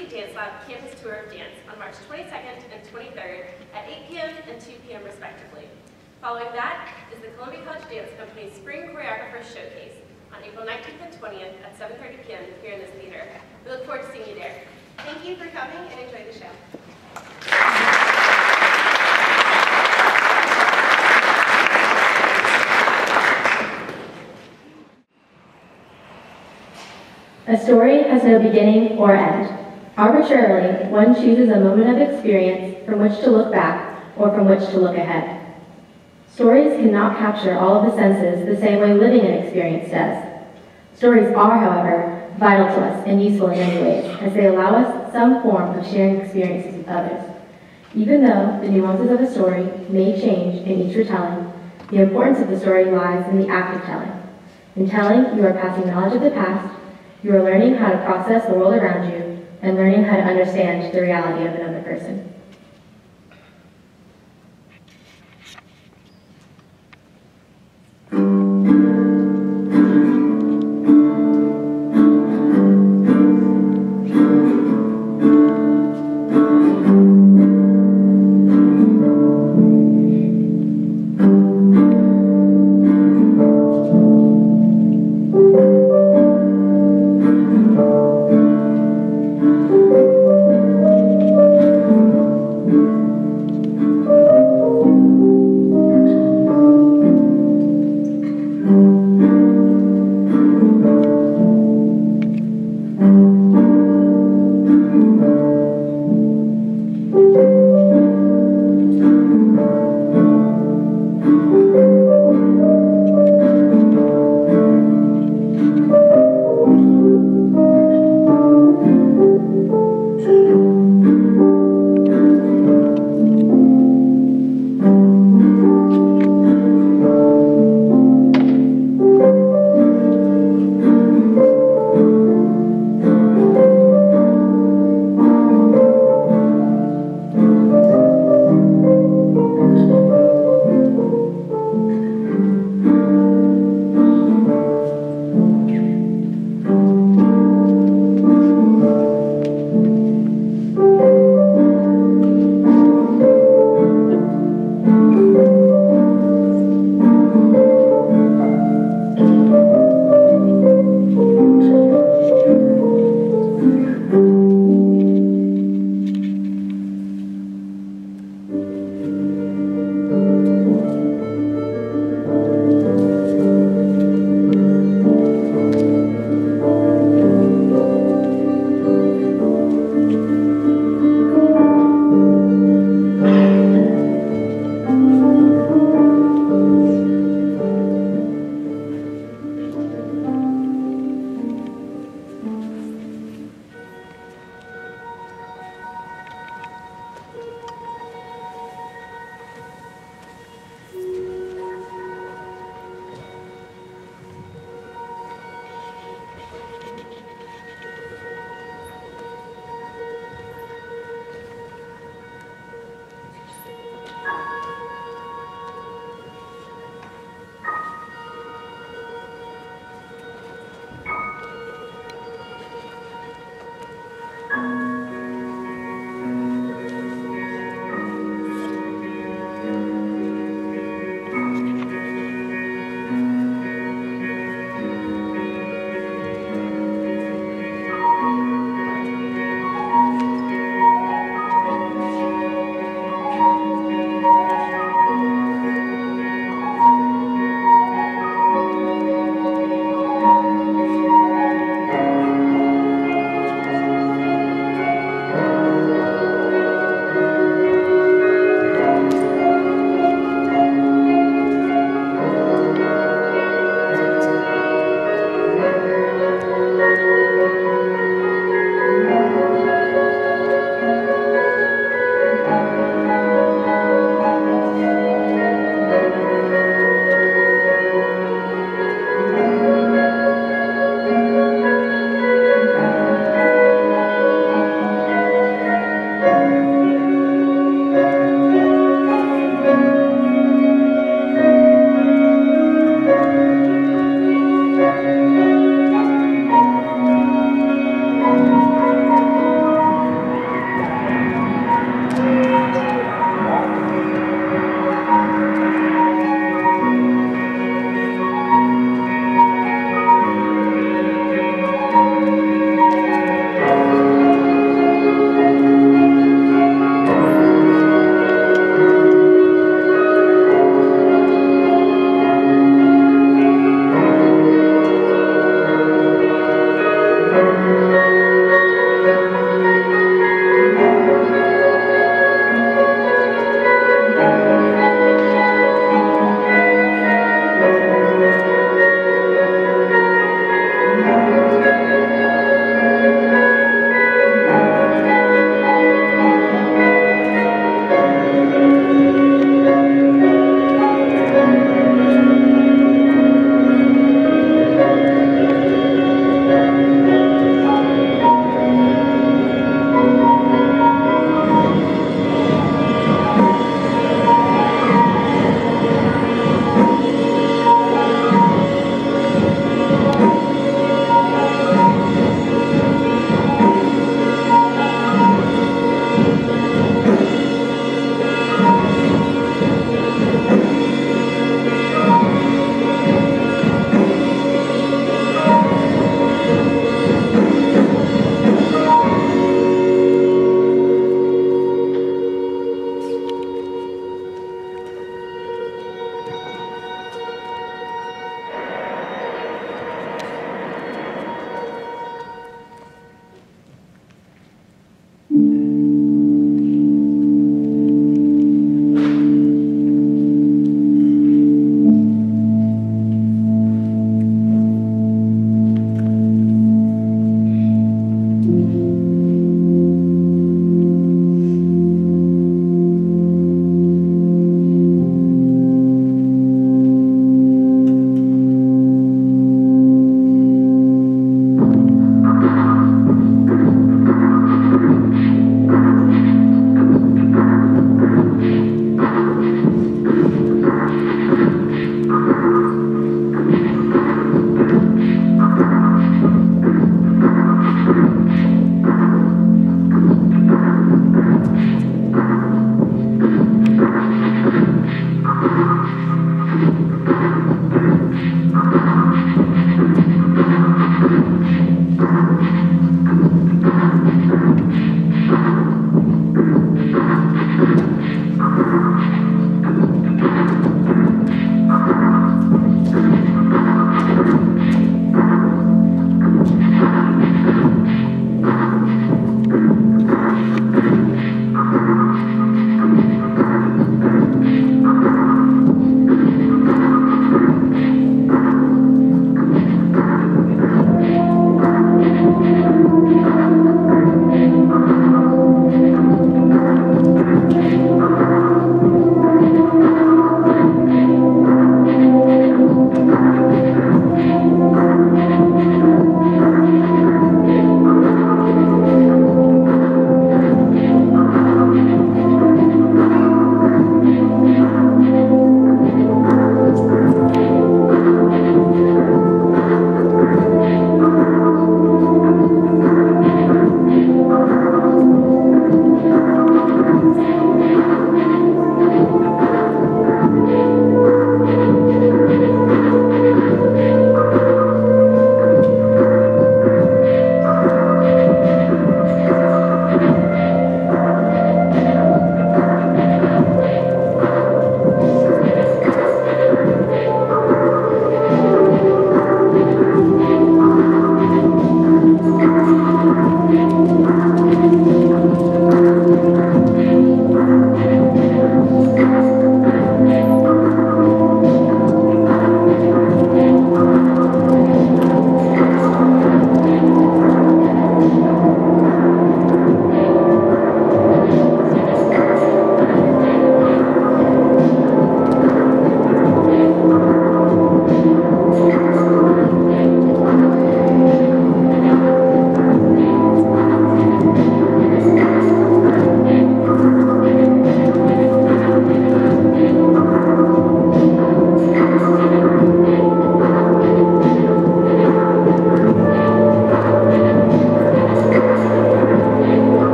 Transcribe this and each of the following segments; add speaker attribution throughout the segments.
Speaker 1: UC Dance Lab Campus Tour of Dance on March 22nd and 23rd at 8 p.m. and 2 p.m. respectively. Following that is the Columbia College Dance Company's Spring Choreographer Showcase on April 19th and 20th at 7:30 p.m. here in this theater. We look forward to seeing you there. Thank you for coming and enjoy the show.
Speaker 2: A story has no beginning or end. Arbitrarily, one chooses a moment of experience from which to look back or from which to look ahead. Stories cannot capture all of the senses the same way living an experience does. Stories are, however, vital to us and useful in many ways, as they allow us some form of sharing experiences with others. Even though the nuances of a story may change in each retelling, the importance of the story lies in the act of telling. In telling, you are passing knowledge of the past, you are learning how to process the world around you, and learning how to understand the reality of another person.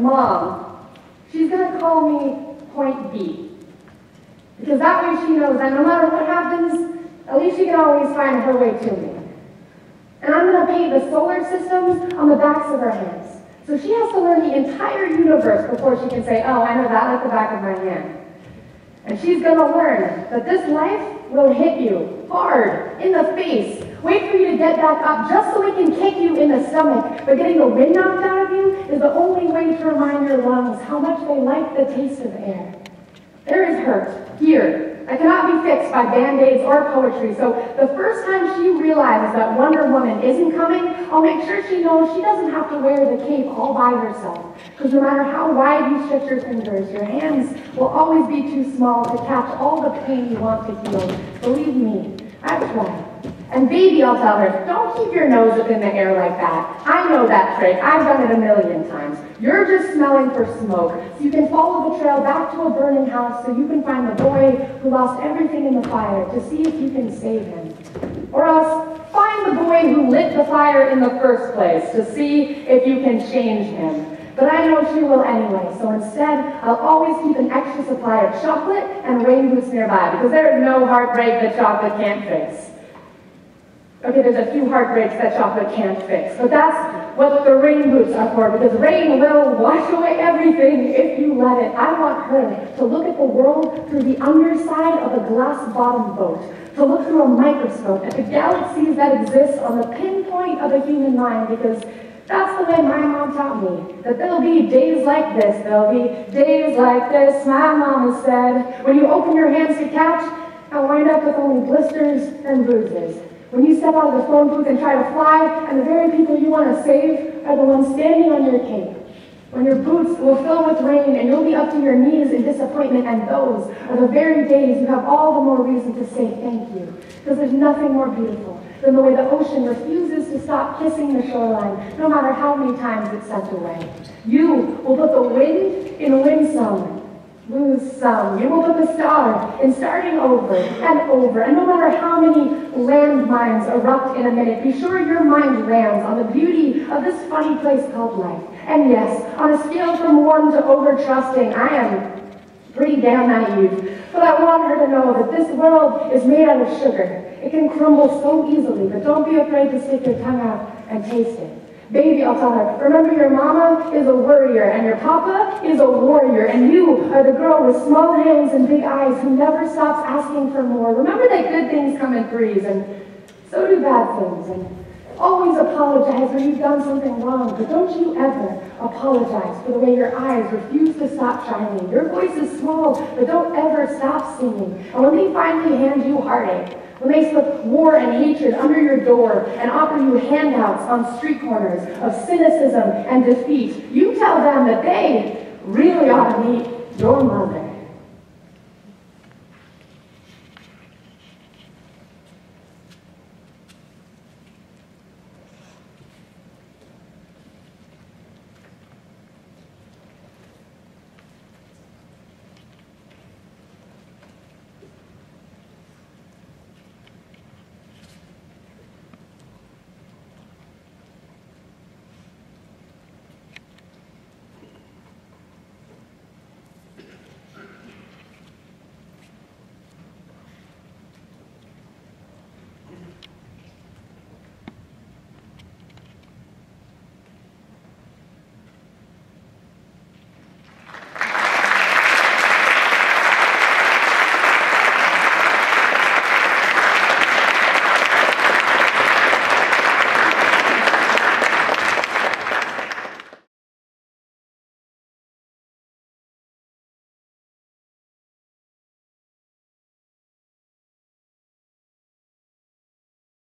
Speaker 3: Mom, she's going to call me Point B. Because that way she knows that no matter what happens, at least she can always find her way to me. And I'm going to paint the solar systems on the backs of her hands. So she has to learn the entire universe before she can say, oh, I know that like the back of my hand. And she's going to learn that this life will hit you hard in the face. Wait for you to get back up just so it can kick you in the stomach. But getting the wind knocked out of you is the only way to remind your lungs how much they like the taste of air. There is hurt here that cannot be fixed by Band-Aids or poetry. So the first time she realizes that Wonder Woman isn't coming, I'll make sure she knows she doesn't have to wear the cape all by herself. Because no matter how wide you stretch your fingers, your hands will always be too small to catch all the pain you want to heal. Believe me, I've tried. And baby, I'll tell her, don't keep your nose up in the air like that. I know that trick. I've done it a million times. You're just smelling for smoke. So you can follow the trail back to a burning house so you can find the boy who lost everything in the fire to see if you can save him. Or else, find the boy who lit the fire in the first place to see if you can change him. But I know she will anyway, so instead, I'll always keep an extra supply of chocolate and rain boots nearby, because there is no heartbreak that chocolate can't fix. Okay, there's a few heartbreaks that chocolate can't fix, but that's what the rain boots are for, because rain will wash away everything if you let it. I want her to look at the world through the underside of a glass-bottom boat, to look through a microscope at the galaxies that exist on the pinpoint of a human mind, because that's the way my mom taught me, that there'll be days like this, there'll be days like this, my mama said. When you open your hands to catch, I'll wind up with only blisters and bruises. When you step out of the phone booth and try to fly, and the very people you want to save are the ones standing on your cape. When your boots will fill with rain and you'll be up to your knees in disappointment, and those are the very days you have all the more reason to say thank you. Because there's nothing more beautiful than the way the ocean refuses to stop kissing the shoreline, no matter how many times it's sent away. You will put the wind in win some, lose some. You will put the star in starting over, and no matter how many landmines erupt in a minute, be sure your mind lands on the beauty of this funny place called life. And yes, on a scale from 1 to over-trusting, I am pretty damn naive. But I want her to know that this world is made out of sugar. It can crumble so easily, but don't be afraid to stick your tongue out and taste it. Baby, I'll tell her, remember your mama is a worrier, and your papa is a warrior, and you are the girl with small hands and big eyes who never stops asking for more. Remember that good things come in threes, and so do bad things, and always apologize when you've done something wrong, but don't you ever apologize for the way your eyes refuse to stop shining. Your voice is small, but don't ever stop singing. And when they finally hand you heartache, when they slip war and hatred under your door and offer you handouts on street corners of cynicism and defeat, you tell them that they really ought to meet your mother.